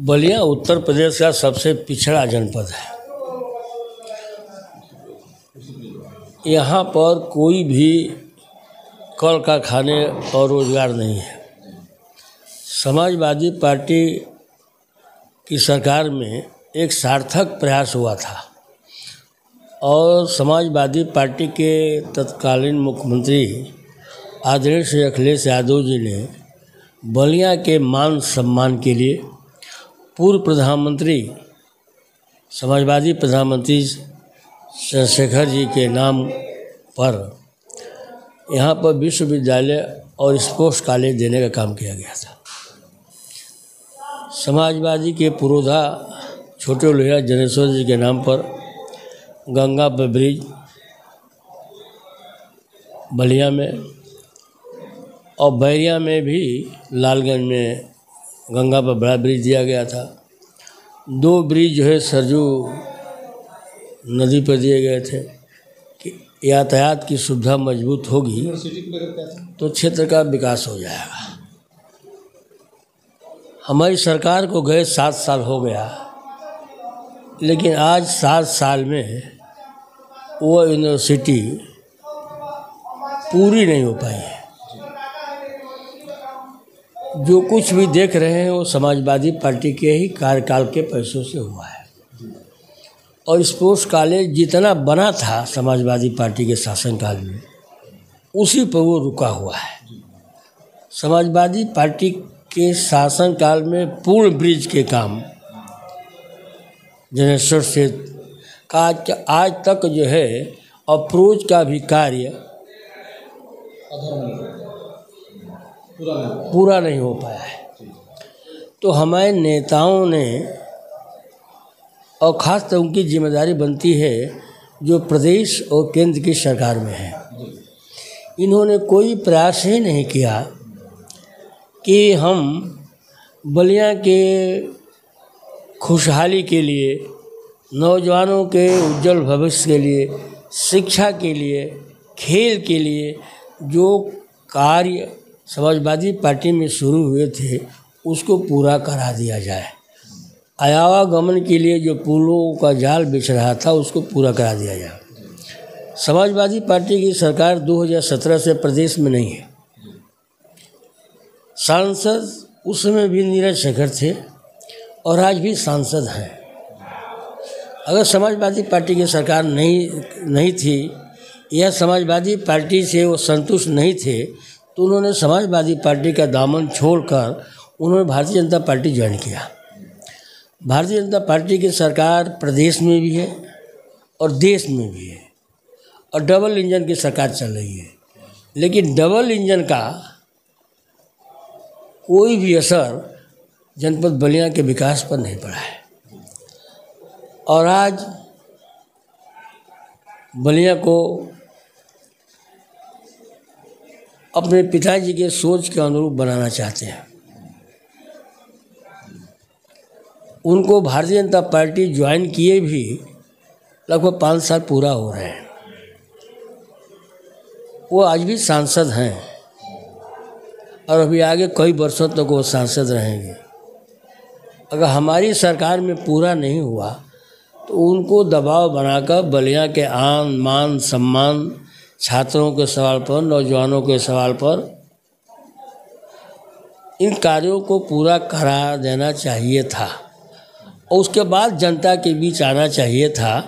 बलिया उत्तर प्रदेश का सबसे पिछड़ा जनपद है। यहाँ पर कोई भी कल कारखाने और रोजगार नहीं है। समाजवादी पार्टी की सरकार में एक सार्थक प्रयास हुआ था और समाजवादी पार्टी के तत्कालीन मुख्यमंत्री आदरणीय श्री अखिलेश यादव जी ने बलिया के मान सम्मान के लिए पूर्व प्रधानमंत्री समाजवादी प्रधानमंत्री चंद्रशेखर जी के नाम पर यहाँ पर विश्वविद्यालय और स्पोर्ट्स कॉलेज देने का काम किया गया था। समाजवादी के पुरोधा छोटे लोहिया जनेश्वर जी के नाम पर गंगा पर ब्रिज बलिया में और बैरिया में भी लालगंज में गंगा पर बड़ा ब्रिज दिया गया था। 2 ब्रिज जो है सरजू नदी पर दिए गए थे कि यातायात की सुविधा मजबूत होगी तो क्षेत्र का विकास हो जाएगा। हमारी सरकार को गए 7 साल हो गया, लेकिन आज 7 साल में वो यूनिवर्सिटी पूरी नहीं हो पाई है। जो कुछ भी देख रहे हैं वो समाजवादी पार्टी के ही कार्यकाल के पैसों से हुआ है और स्पोर्ट्स कॉलेज जितना बना था समाजवादी पार्टी के शासनकाल में उसी पर वो रुका हुआ है। समाजवादी पार्टी के शासनकाल में पूर्ण ब्रिज के काम जनेश्वर से का आज तक जो है अप्रोच का भी कार्य पूरा नहीं हो पाया है। तो हमारे नेताओं ने और ख़ास तो उनकी जिम्मेदारी बनती है जो प्रदेश और केंद्र की सरकार में है, इन्होंने कोई प्रयास ही नहीं किया कि हम बलिया के खुशहाली के लिए, नौजवानों के उज्जवल भविष्य के लिए, शिक्षा के लिए, खेल के लिए जो कार्य समाजवादी पार्टी में शुरू हुए थे उसको पूरा करा दिया जाए। आवागमन के लिए जो पुलों का जाल बिछ रहा था उसको पूरा करा दिया जाए। समाजवादी पार्टी की सरकार 2017 से प्रदेश में नहीं है। सांसद उस समय भी नीरज शेखर थे और आज भी सांसद हैं। अगर समाजवादी पार्टी की सरकार नहीं थी या समाजवादी पार्टी से वो संतुष्ट नहीं थे तो उन्होंने समाजवादी पार्टी का दामन छोड़कर उन्होंने भारतीय जनता पार्टी ज्वाइन किया। भारतीय जनता पार्टी की सरकार प्रदेश में भी है और देश में भी है और डबल इंजन की सरकार चल रही है, लेकिन डबल इंजन का कोई भी असर जनपद बलिया के विकास पर नहीं पड़ा है। और आज बलिया को अपने पिताजी के सोच के अनुरूप बनाना चाहते हैं। उनको भारतीय जनता पार्टी ज्वाइन किए भी लगभग 5 साल पूरा हो रहे हैं। वो आज भी सांसद हैं और अभी आगे कई वर्षों तक वो सांसद रहेंगे। अगर हमारी सरकार में पूरा नहीं हुआ तो उनको दबाव बनाकर बलिया के आन मान सम्मान, छात्रों के सवाल पर, नौजवानों के सवाल पर इन कार्यों को पूरा करा देना चाहिए था और उसके बाद जनता के बीच आना चाहिए था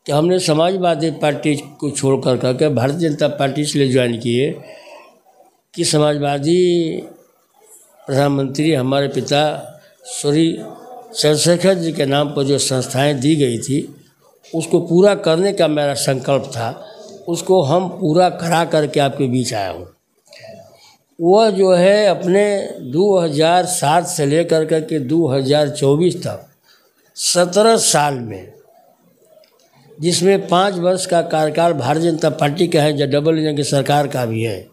कि हमने समाजवादी पार्टी को छोड़ करके भारतीय जनता पार्टी इसलिए ज्वाइन किए कि समाजवादी प्रधानमंत्री हमारे पिता श्री चंद्रशेखर जी के नाम पर जो संस्थाएं दी गई थी उसको पूरा करने का मेरा संकल्प था, उसको हम पूरा करा करके आपके बीच आया हूँ। वह जो है अपने 2007 से लेकर के 2024 तक 17 साल में, जिसमें 5 वर्ष का कार्यकाल भारतीय जनता पार्टी का है, जो डबल इंजन की सरकार का भी है,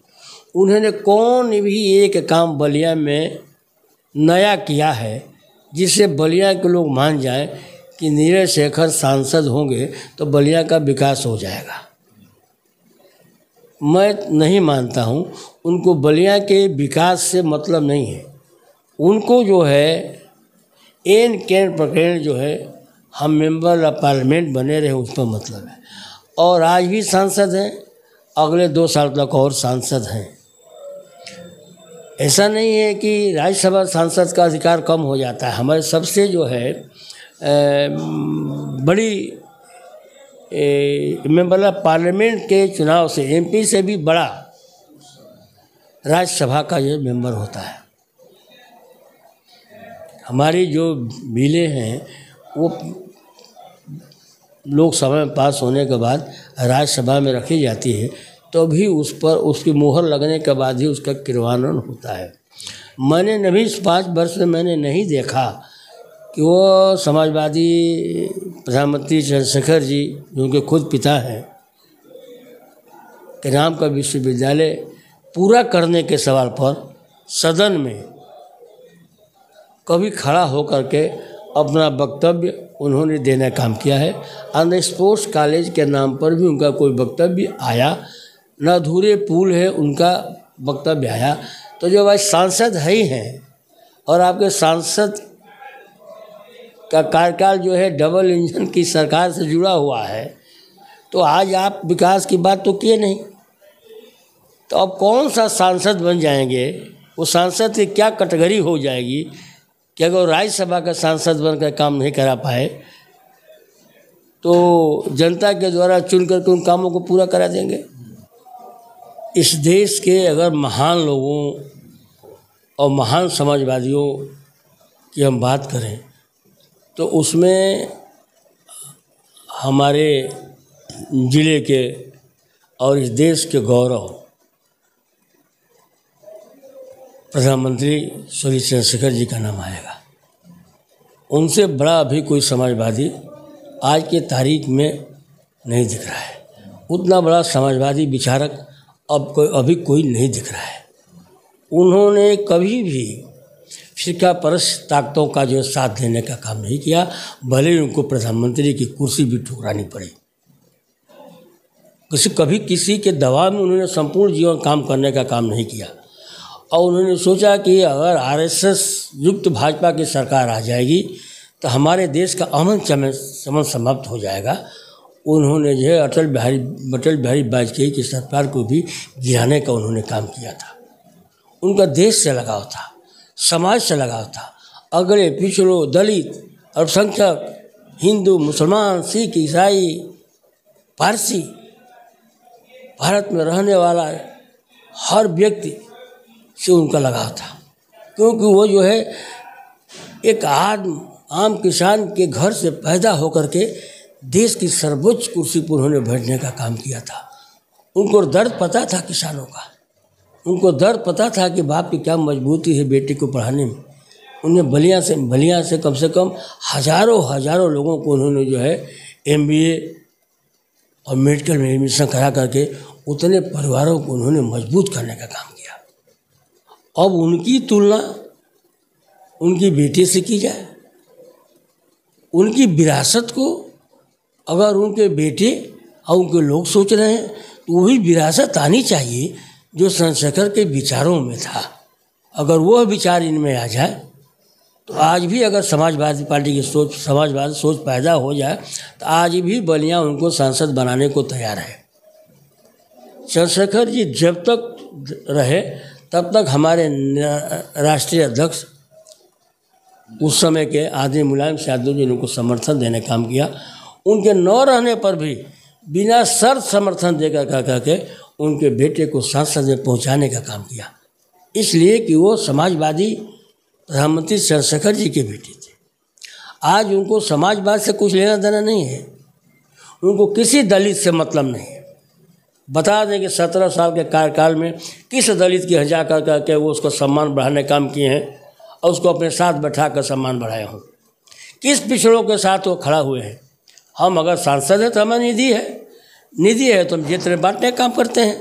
उन्होंने कौन भी एक काम बलिया में नया किया है जिससे बलिया के लोग मान जाएं कि नीरज शेखर सांसद होंगे तो बलिया का विकास हो जाएगा। मैं नहीं मानता हूँ। उनको बलिया के विकास से मतलब नहीं है। उनको जो है एन कैन प्रकरण जो है हम मेंबर ऑफ पार्लियामेंट बने रहे उस पर मतलब है। और आज भी सांसद हैं, अगले 2 साल तक और सांसद हैं। ऐसा नहीं है कि राज्यसभा सांसद का अधिकार कम हो जाता है। हमारे सबसे जो है बड़ी मेंबर ऑफ पार्लियामेंट के चुनाव से एमपी से भी बड़ा राज्यसभा का ये मेंबर होता है। हमारी जो बिलें हैं वो लोकसभा में पास होने के बाद राज्यसभा में रखी जाती है, तो भी उस पर उसकी मोहर लगने के बाद ही उसका क्रियान्वयन होता है। मैंने नभी 5 वर्ष में मैंने नहीं देखा कि वो समाजवादी प्रधानमंत्री चंद्रशेखर जी, जो उनके खुद पिता हैं, के नाम का विश्वविद्यालय पूरा करने के सवाल पर सदन में कभी खड़ा होकर के अपना वक्तव्य उन्होंने देने का काम किया है। ऑन स्पोर्ट्स कॉलेज के नाम पर भी उनका कोई वक्तव्य आया न, अधूरे पुल है उनका वक्तव्य आया। तो जब आज सांसद है ही हैं और आपके सांसद का कार्यकाल जो है डबल इंजन की सरकार से जुड़ा हुआ है, तो आज आप विकास की बात तो किए नहीं, तो अब कौन सा सांसद बन जाएंगे? वो सांसद की क्या कैटेगरी हो जाएगी कि अगर राज्यसभा का सांसद बनकर काम नहीं करा पाए तो जनता के द्वारा चुन करके उन कामों को पूरा करा देंगे। इस देश के अगर महान लोगों और महान समाजवादियों की हम बात करें तो उसमें हमारे ज़िले के और इस देश के गौरव प्रधानमंत्री श्री चंद्रशेखर जी का नाम आएगा। उनसे बड़ा अभी कोई समाजवादी आज के तारीख में नहीं दिख रहा है। उतना बड़ा समाजवादी विचारक अभी कोई नहीं दिख रहा है। उन्होंने कभी भी फिरका परस्त ताकतों का जो साथ देने का काम नहीं किया, भले ही उनको प्रधानमंत्री की कुर्सी भी ठुकरानी पड़ी। कभी किसी के दबाव में उन्होंने संपूर्ण जीवन काम करने का काम नहीं किया। और उन्होंने सोचा कि अगर आरएसएस युक्त भाजपा की सरकार आ जाएगी तो हमारे देश का अमन चमन समाप्त हो जाएगा। उन्होंने जो है अटल बिहारी वाजपेयी की सरकार को भी गिराने का उन्होंने काम किया था। उनका देश से लगाव था, समाज से लगाव था। अगड़े पिछड़ों, दलित, अल्पसंख्यक, हिंदू, मुसलमान, सिख, ईसाई, पारसी, भारत में रहने वाला हर व्यक्ति से उनका लगाव था। क्योंकि वो जो है एक आम किसान के घर से पैदा होकर के देश की सर्वोच्च कुर्सी पर उन्होंने बैठने का काम किया था। उनको दर्द पता था किसानों का, उनको दर्द पता था कि बाप की क्या मजबूती है बेटी को पढ़ाने में। उन्हें बलिया से कम हजारों लोगों को उन्होंने जो है MBA और मेडिकल में एडमिशन करा करके उतने परिवारों को उन्होंने मजबूत करने का काम किया। अब उनकी तुलना उनकी बेटी से की जाए, उनकी विरासत को अगर उनके बेटे और उनके लोग सोच रहे हैं तो वही विरासत आनी चाहिए जो चंद्रशेखर के विचारों में था। अगर वह विचार इनमें आ जाए तो आज भी अगर समाजवादी पार्टी की समाजवादी सोच पैदा हो जाए तो आज भी बलिया उनको सांसद बनाने को तैयार है। चंद्रशेखर जी जब तक रहे तब तक हमारे राष्ट्रीय अध्यक्ष उस समय के आदरणीय मुलायम सिंह यादव जी ने उनको समर्थन देने का काम किया। उनके न रहने पर भी बिना शर्त समर्थन देकर करके उनके बेटे को संसद में पहुंचाने का काम किया, इसलिए कि वो समाजवादी प्रधानमंत्री चंद्रशेखर जी के बेटे थे। आज उनको समाजवाद से कुछ लेना देना नहीं है, उनको किसी दलित से मतलब नहीं है। बता दें कि 17 साल के कार्यकाल में किस दलित की हजा कर करके वो उसको सम्मान बढ़ाने काम किए हैं और उसको अपने साथ बैठा कर सम्मान बढ़ाए हों। किस पिछड़ों के साथ वो खड़ा हुए हैं। हम अगर सांसद हैं तो हमें निधि है तो हम जितने बांटने का काम करते हैं,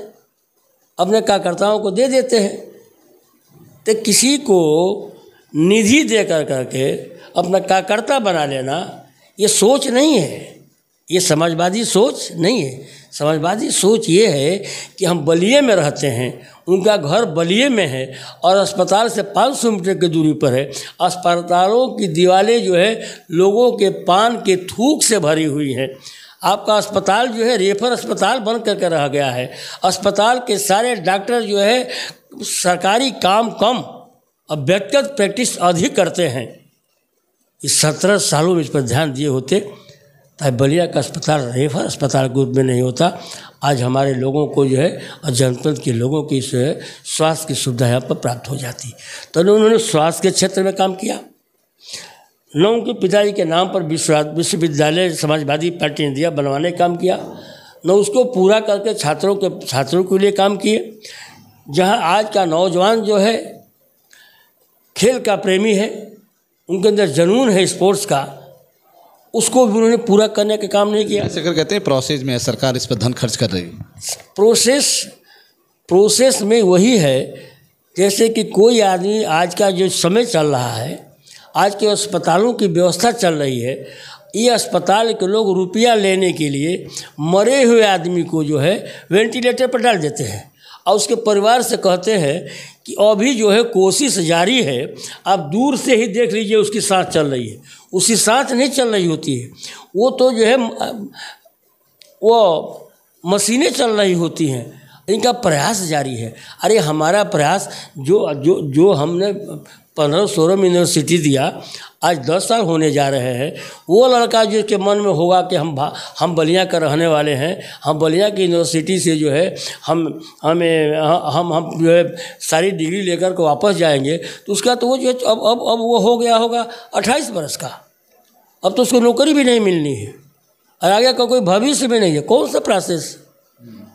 अपने कार्यकर्ताओं को दे देते हैं। तो किसी को निधि दे करके अपना कार्यकर्ता बना लेना ये सोच नहीं है, ये समाजवादी सोच नहीं है। समाजवादी सोच ये है कि हम बलिए में रहते हैं, उनका घर बलिए में है और अस्पताल से 500 मीटर की दूरी पर है। अस्पतालों की दीवारें जो है लोगों के पान के थूक से भरी हुई हैं। आपका अस्पताल जो है रेफर अस्पताल बन करके रह गया है। अस्पताल के सारे डॉक्टर जो है सरकारी काम कम और व्यक्तिगत प्रैक्टिस अधिक करते हैं। इस 17 सालों में इस पर ध्यान दिए होते ताकि बलिया का अस्पताल रेफर अस्पताल के रूप में नहीं होता। आज हमारे लोगों को जो है और जनपद के लोगों की जो है स्वास्थ्य की सुविधा यहाँ पर प्राप्त हो जाती। तो उन्होंने स्वास्थ्य के क्षेत्र में काम किया। न उनके पिताजी के नाम पर विश्वविद्यालय समाजवादी पार्टी ने दिया, बनवाने का काम किया, न उसको पूरा करके छात्रों के लिए काम किए। जहाँ आज का नौजवान जो है खेल का प्रेमी है, उनके अंदर जुनून है स्पोर्ट्स का, उसको भी उन्होंने पूरा करने का काम नहीं किया। ऐसे कर कहते हैं प्रोसेस में सरकार इस पर धन खर्च कर रही है। प्रोसेस में वही है जैसे कि कोई आदमी, आज का जो समय चल रहा है, आज के अस्पतालों की व्यवस्था चल रही है, ये अस्पताल के लोग रुपया लेने के लिए मरे हुए आदमी को जो है वेंटिलेटर पर डाल देते हैं और उसके परिवार से कहते हैं कि अभी जो है कोशिश जारी है, आप दूर से ही देख लीजिए उसकी सांस चल रही है। उसकी सांस नहीं चल रही होती है, वो तो जो है वो मशीनें चल रही होती हैं। इनका प्रयास जारी है। अरे हमारा प्रयास जो हमने 15-16 में यूनिवर्सिटी दिया, आज 10 साल होने जा रहे हैं। वो लड़का जिसके मन में होगा कि हम बलिया का रहने वाले हैं, हम बलिया की यूनिवर्सिटी से जो है हम जो है सारी डिग्री लेकर के वापस जाएंगे, तो उसका तो वो जो अब वो हो गया होगा 28 वर्ष का। अब तो उसको नौकरी भी नहीं मिलनी है और आगे का कोई भविष्य भी नहीं है। कौन सा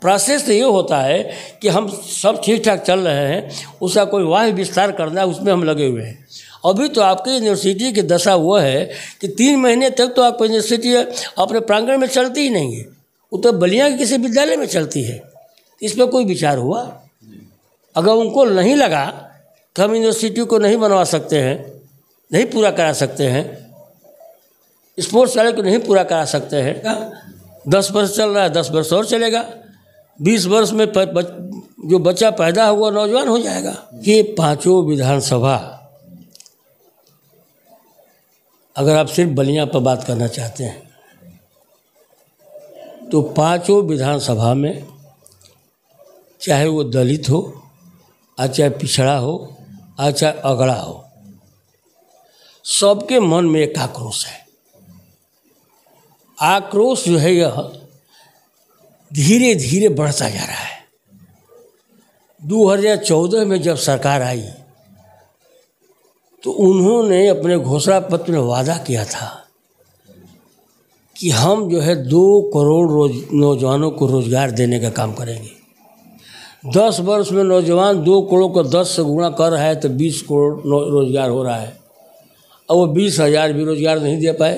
प्रोसेस तो ये होता है कि हम सब ठीक ठाक चल रहे हैं, उसका कोई वाह विस्तार करना है, उसमें हम लगे हुए हैं। अभी तो आपकी यूनिवर्सिटी की दशा वो है कि 3 महीने तक तो आपकी यूनिवर्सिटी अपने प्रांगण में चलती ही नहीं है, वो तो बलिया के किसी विद्यालय में चलती है। इस पर कोई विचार हुआ? अगर उनको नहीं लगा कि हम यूनिवर्सिटी को नहीं बनवा सकते हैं, नहीं पूरा करा सकते हैं, स्पोर्ट्स वाले को नहीं पूरा करा सकते हैं, 10 वर्ष चल रहा है, 10 वर्ष और चलेगा, 20 वर्ष में जो बच्चा पैदा हुआ नौजवान हो जाएगा। ये 5 विधानसभा, अगर आप सिर्फ बलिया पर बात करना चाहते हैं तो 5 विधानसभा में, चाहे वो दलित हो, चाहे पिछड़ा हो, चाहे अगड़ा हो, सबके मन में एक आक्रोश है। आक्रोश जो है यह धीरे धीरे बढ़ता जा रहा है। 2014 में जब सरकार आई तो उन्होंने अपने घोषणा पत्र में वादा किया था कि हम जो है 2 करोड़ नौजवानों को रोजगार देने का काम करेंगे। 10 वर्ष में नौजवान 2 करोड़ को 10 से गुणा कर रहा है तो 20 करोड़ रोजगार हो रहा है। और वो 20,000 भी रोजगार नहीं दे पाए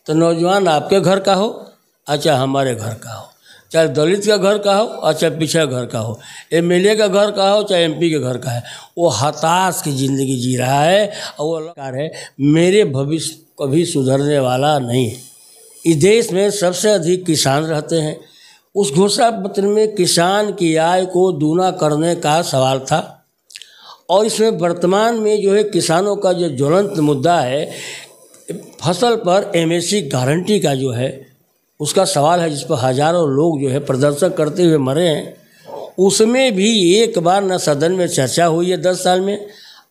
तो नौजवान आपके घर का हो, अच्छा हमारे घर का हो, चाहे दलित का घर का हो और चाहे पिछड़ा घर का हो, एमएलए का घर का हो चाहे एमपी के घर का है, वो हताश की ज़िंदगी जी रहा है और वो लगा है मेरे भविष्य कभी सुधरने वाला नहीं है। इस देश में सबसे अधिक किसान रहते हैं। उस घोषणा पत्र में किसान की आय को दूना करने का सवाल था और इसमें वर्तमान में जो है किसानों का जो ज्वलंत मुद्दा है, फसल पर एमएसपी गारंटी का जो है उसका सवाल है, जिस पर हज़ारों लोग जो है प्रदर्शन करते हुए मरे हैं। उसमें भी एक बार न सदन में चर्चा हुई है 10 साल में,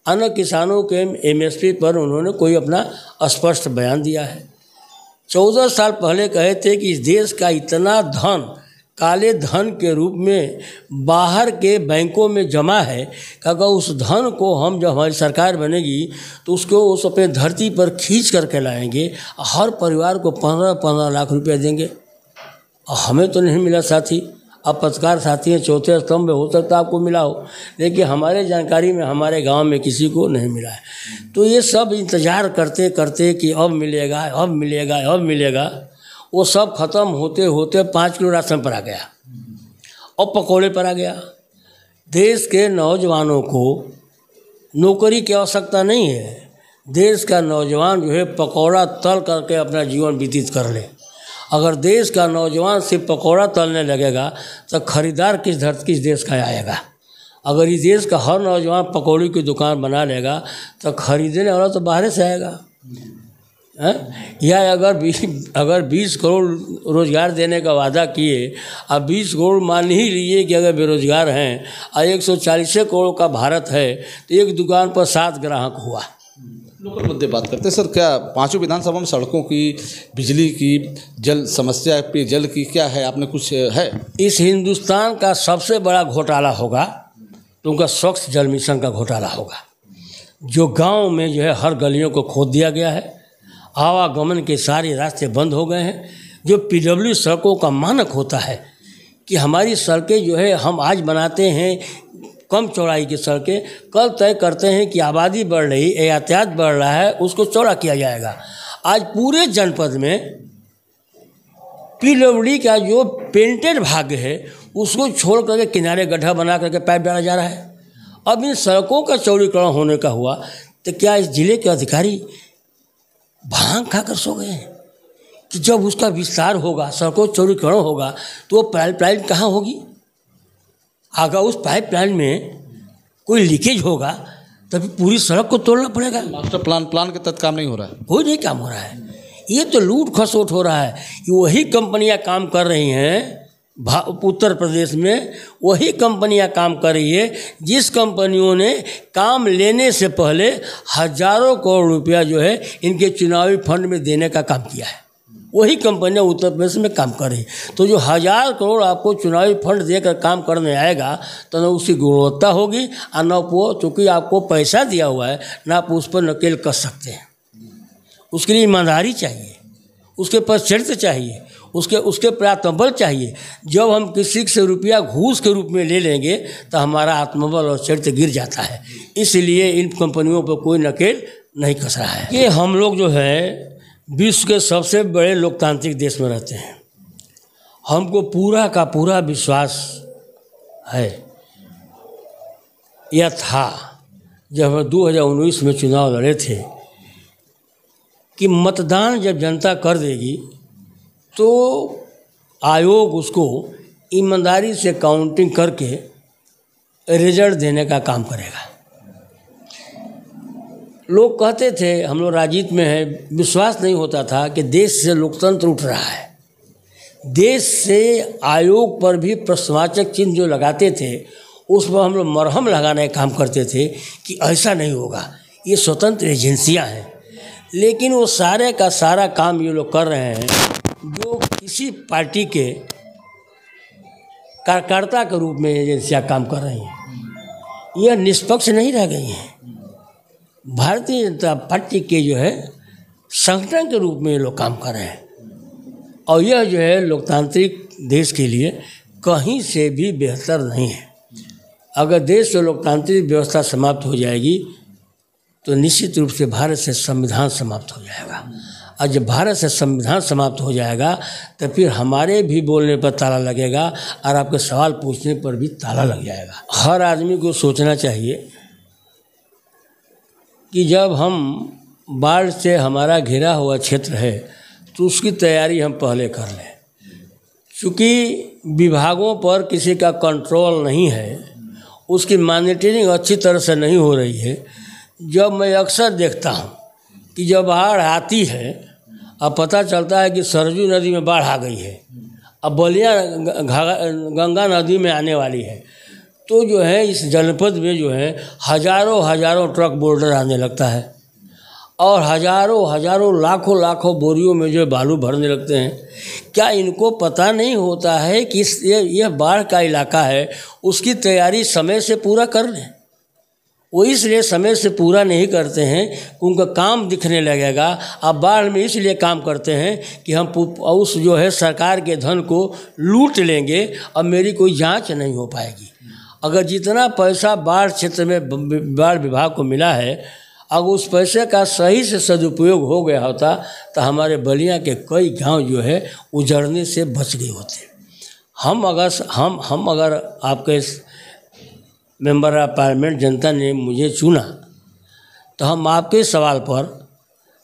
अन्य किसानों के एमएसपी पर उन्होंने कोई अपना स्पष्ट बयान दिया है। 14 साल पहले कहे थे कि इस देश का इतना धन काले धन के रूप में बाहर के बैंकों में जमा है कि अगर उस धन को हम जब हमारी सरकार बनेगी तो उसको उस अपने धरती पर खींच करके लाएंगे, हर परिवार को 15-15 लाख रुपए देंगे। और हमें तो नहीं मिला साथी, अब पत्रकार साथी हैं, चौथे स्तंभ में हो सकता है आपको मिला हो, लेकिन हमारे जानकारी में हमारे गांव में किसी को नहीं मिला है। तो ये सब इंतज़ार करते करते कि अब मिलेगा अब मिलेगा अब मिलेगा, वो सब ख़त्म होते होते 5 किलो राशन पर आ गया और पकौड़े पर आ गया। देश के नौजवानों को नौकरी की आवश्यकता नहीं है। देश का नौजवान जो है पकौड़ा तल करके अपना जीवन व्यतीत कर ले। अगर देश का नौजवान सिर्फ पकौड़ा तलने लगेगा तो खरीदार किस देश का आएगा। अगर इस देश का हर नौजवान पकौड़ी की दुकान बना लेगा तो खरीदने वाला तो बाहर से आएगा। या अगर 20 करोड़ रोज़गार देने का वादा किए, अब 20 करोड़ मान ही लीजिए कि अगर बेरोजगार हैं और 140 करोड़ का भारत है तो एक दुकान पर 7 ग्राहक हुआ। लोकल मुद्दे बात करते हैं सर, क्या पांचों विधानसभा में सड़कों की, बिजली की, जल समस्या, पेयजल की क्या है, आपने कुछ है? इस हिंदुस्तान का सबसे बड़ा घोटाला होगा तो उनका स्वच्छ जल मिशन का घोटाला होगा। जो गांव में जो है हर गलियों को खोद दिया गया है, आवागमन के सारे रास्ते बंद हो गए हैं। जो पीडब्ल्यू सड़कों का मानक होता है कि हमारी सड़कें जो है हम आज बनाते हैं कम चौड़ाई की सड़कें, कल तय करते हैं कि आबादी बढ़ रही, यातायात बढ़ रहा है, उसको चौड़ा किया जाएगा। आज पूरे जनपद में पीडब्ल्यू का जो पेंटेड भाग है उसको छोड़ करके किनारे गड्ढा बना करके पाइप डाला जा रहा है। अब इन सड़कों का चौड़ीकरण होने का हुआ तो क्या इस जिले के अधिकारी भांग खाकर सो गए हैं कि जब उसका विस्तार होगा, सड़कों चौड़ीकरण होगा तो वो पाइपलाइन कहाँ होगी? अगर उस पाइपलाइन में कोई लीकेज होगा तभी पूरी सड़क को तोड़ना पड़ेगा। मास्टर प्लान के तहत काम नहीं हो रहा है, कोई नहीं काम हो रहा है। ये तो लूट खसोट हो रहा है कि वही कंपनियां काम कर रही हैं उत्तर प्रदेश में, वही कंपनियां काम कर रही है जिस कंपनियों ने काम लेने से पहले हजारों करोड़ रुपया जो है इनके चुनावी फंड में देने का काम किया है। वही कंपनियां उत्तर प्रदेश में काम कर रही। तो जो 1000 करोड़ आपको चुनावी फंड देकर काम करने आएगा तो न उसकी गुणवत्ता होगी और न वो, चूँकि आपको पैसा दिया हुआ है, न आप उस पर नकेल कस सकते हैं। उसके लिए ईमानदारी चाहिए, उसके पास चरित्र चाहिए, उसके पर आत्मबल चाहिए। जब हम किसी से रुपया घूस के रूप में ले लेंगे तो हमारा आत्मबल और चरित्र गिर जाता है। इसलिए इन कंपनियों पर कोई नकेल नहीं कस रहा है। ये हम लोग जो है विश्व के सबसे बड़े लोकतांत्रिक देश में रहते हैं। हमको पूरा का पूरा विश्वास है, यह था जब हम 2019 में चुनाव लड़े थे कि मतदान जब जनता कर देगी तो आयोग उसको ईमानदारी से काउंटिंग करके रिजल्ट देने का काम करेगा। लोग कहते थे, हम लोग राजनीति में हैं, विश्वास नहीं होता था कि देश से लोकतंत्र उठ रहा है। देश से आयोग पर भी प्रश्नवाचक चिन्ह जो लगाते थे उस पर हम लोग मरहम लगाने का काम करते थे कि ऐसा नहीं होगा, ये स्वतंत्र एजेंसियां हैं। लेकिन वो सारे का सारा काम ये लोग कर रहे हैं जो किसी पार्टी के कार्यकर्ता के रूप में एजेंसियां काम कर रही हैं। यह निष्पक्ष नहीं रह गई हैं। भारतीय जनता पार्टी के जो है संगठन के रूप में ये लोग काम कर रहे हैं और यह जो है लोकतांत्रिक देश के लिए कहीं से भी बेहतर नहीं है। अगर देश से लोकतांत्रिक व्यवस्था समाप्त हो जाएगी तो निश्चित रूप से भारत से संविधान समाप्त हो जाएगा और जब भारत से संविधान समाप्त हो जाएगा तो फिर हमारे भी बोलने पर ताला लगेगा और आपके सवाल पूछने पर भी ताला लग जाएगा। हर आदमी को सोचना चाहिए कि जब हम बाढ़ से हमारा घिरा हुआ क्षेत्र है तो उसकी तैयारी हम पहले कर लें। चूँकि विभागों पर किसी का कंट्रोल नहीं है, उसकी मॉनिटरिंग अच्छी तरह से नहीं हो रही है। जब मैं अक्सर देखता हूँ कि जब बाढ़ आती है, अब पता चलता है कि सरजू नदी में बाढ़ आ गई है, अब बलिया गंगा नदी में आने वाली है, तो जो है इस जनपद में जो है हजारों ट्रक बोल्डर आने लगता है और हजारों लाखों बोरियों में जो बालू भरने लगते हैं। क्या इनको पता नहीं होता है कि यह बाढ़ का इलाका है, उसकी तैयारी समय से पूरा कर लें? वो इसलिए समय से पूरा नहीं करते हैं कि उनका काम दिखने लगेगा। अब बाढ़ में इसलिए काम करते हैं कि हम उस जो है सरकार के धन को लूट लेंगे और मेरी कोई जांच नहीं हो पाएगी। अगर जितना पैसा बाढ़ क्षेत्र में बाढ़ विभाग को मिला है, अगर उस पैसे का सही से सदुपयोग हो गया होता तो हमारे बलिया के कई गांव जो है उजड़ने से बच गए होते। हम अगर आपके मेंबर ऑफ पार्लियामेंट जनता ने मुझे चुना तो हम आपके सवाल पर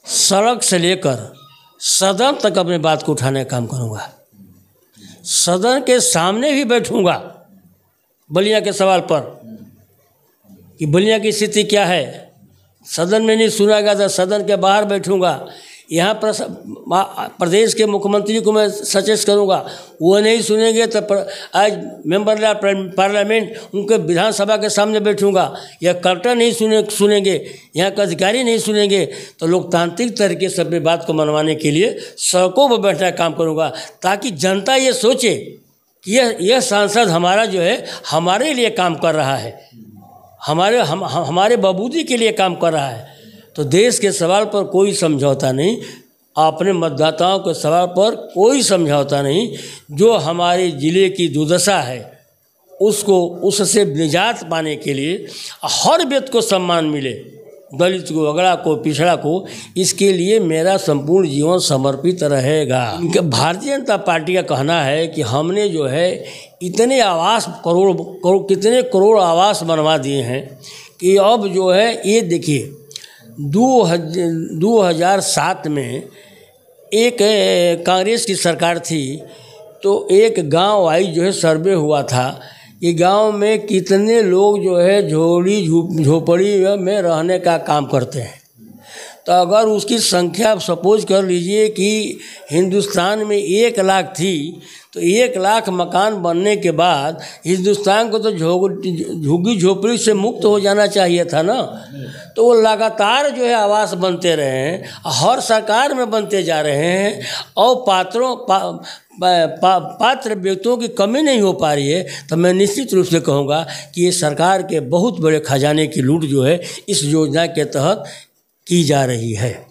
सड़क से लेकर सदन तक अपने बात को उठाने का काम करूँगा, सदन के सामने भी बैठूँगा बलिया के सवाल पर कि बलिया की स्थिति क्या है। सदन में नहीं सुना गया तो सदन के बाहर बैठूँगा। यहाँ पर प्रदेश के मुख्यमंत्री को मैं सजेस्ट करूँगा, वो नहीं सुनेंगे तो आज मेंबर ऑफ पार्लियामेंट उनके विधानसभा के सामने बैठूँगा। या कलेक्टर नहीं सुनेंगे, यहाँ के अधिकारी नहीं सुनेंगे तो लोकतांत्रिक तरीके से अपनी बात को मनवाने के लिए सड़कों पर बैठने का काम करूँगा, ताकि जनता ये सोचे कि यह सांसद हमारा जो है हमारे लिए काम कर रहा है, हमारे बबूदी के लिए काम कर रहा है। तो देश के सवाल पर कोई समझौता नहीं, अपने मतदाताओं के सवाल पर कोई समझौता नहीं। जो हमारे ज़िले की दुर्दशा है उससे निजात पाने के लिए हर व्यक्ति को सम्मान मिले, दलित को, अगड़ा को, पिछड़ा को, इसके लिए मेरा संपूर्ण जीवन समर्पित रहेगा। भारतीय जनता पार्टी का कहना है कि हमने जो है इतने आवास कितने करोड़ आवास बनवा दिए हैं कि अब जो है ये देखिए 2007 में एक कांग्रेस की सरकार थी तो एक गांव वाइज जो है सर्वे हुआ था कि गांव में कितने लोग जो है झोपड़ी में रहने का काम करते हैं। तो अगर उसकी संख्या आप सपोज कर लीजिए कि हिंदुस्तान में 1 लाख थी तो 1 लाख मकान बनने के बाद हिंदुस्तान को तो झुग्गी झोपड़ी से मुक्त हो जाना चाहिए था ना। तो वो लगातार जो है आवास बनते रहे हैं, हर सरकार में बनते जा रहे हैं और पात्र व्यक्तियों की कमी नहीं हो पा रही है। तो मैं निश्चित रूप से कहूँगा कि ये सरकार के बहुत बड़े खजाने की लूट जो है इस योजना के तहत की जा रही है।